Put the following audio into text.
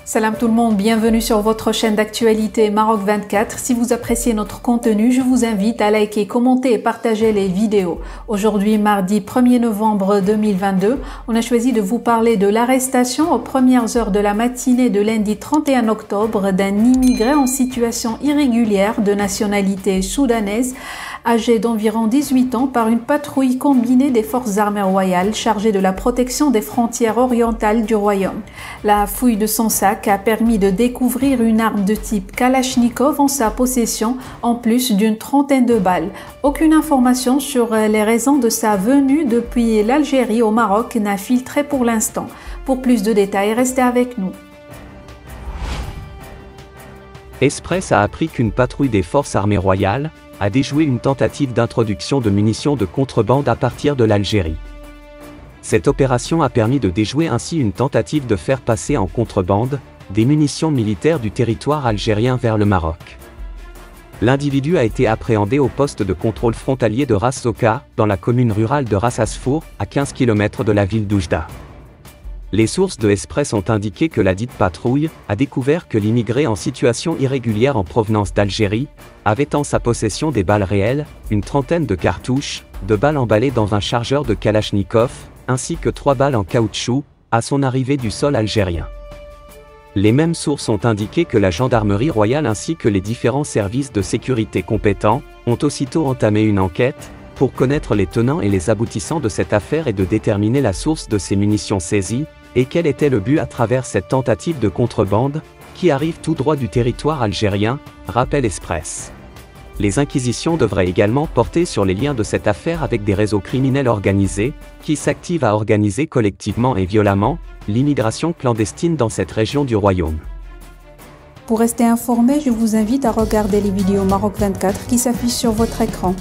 Salam tout le monde, bienvenue sur votre chaîne d'actualité Maroc 24. Si vous appréciez notre contenu, je vous invite à liker, commenter et partager les vidéos. Aujourd'hui, mardi 1er novembre 2022, on a choisi de vous parler de l'arrestation aux premières heures de la matinée de lundi 31 octobre d'un immigré en situation irrégulière de nationalité soudanaise, âgé d'environ 18 ans, par une patrouille combinée des forces armées royales chargée de la protection des frontières orientales du royaume. La fouille de son sac a permis de découvrir une arme de type Kalachnikov en sa possession, en plus d'une trentaine de balles. Aucune information sur les raisons de sa venue depuis l'Algérie au Maroc n'a filtré pour l'instant. Pour plus de détails, restez avec nous. Express a appris qu'une patrouille des forces armées royales a déjoué une tentative d'introduction de munitions de contrebande à partir de l'Algérie. Cette opération a permis de déjouer ainsi une tentative de faire passer en contrebande des munitions militaires du territoire algérien vers le Maroc. L'individu a été appréhendé au poste de contrôle frontalier de Ras Soka, dans la commune rurale de Ras Asfour, à 15 km de la ville d'Oujda. Les sources de Express ont indiqué que la dite patrouille a découvert que l'immigré en situation irrégulière en provenance d'Algérie avait en sa possession des balles réelles, une trentaine de cartouches, de balles emballées dans un chargeur de Kalachnikov, ainsi que 3 balles en caoutchouc, à son arrivée du sol algérien. Les mêmes sources ont indiqué que la gendarmerie royale ainsi que les différents services de sécurité compétents ont aussitôt entamé une enquête pour connaître les tenants et les aboutissants de cette affaire et de déterminer la source de ces munitions saisies, et quel était le but à travers cette tentative de contrebande, qui arrive tout droit du territoire algérien, rappelle Express. Les inquisitions devraient également porter sur les liens de cette affaire avec des réseaux criminels organisés, qui s'activent à organiser collectivement et violemment l'immigration clandestine dans cette région du royaume. Pour rester informé, je vous invite à regarder les vidéos Maroc 24 qui s'affichent sur votre écran.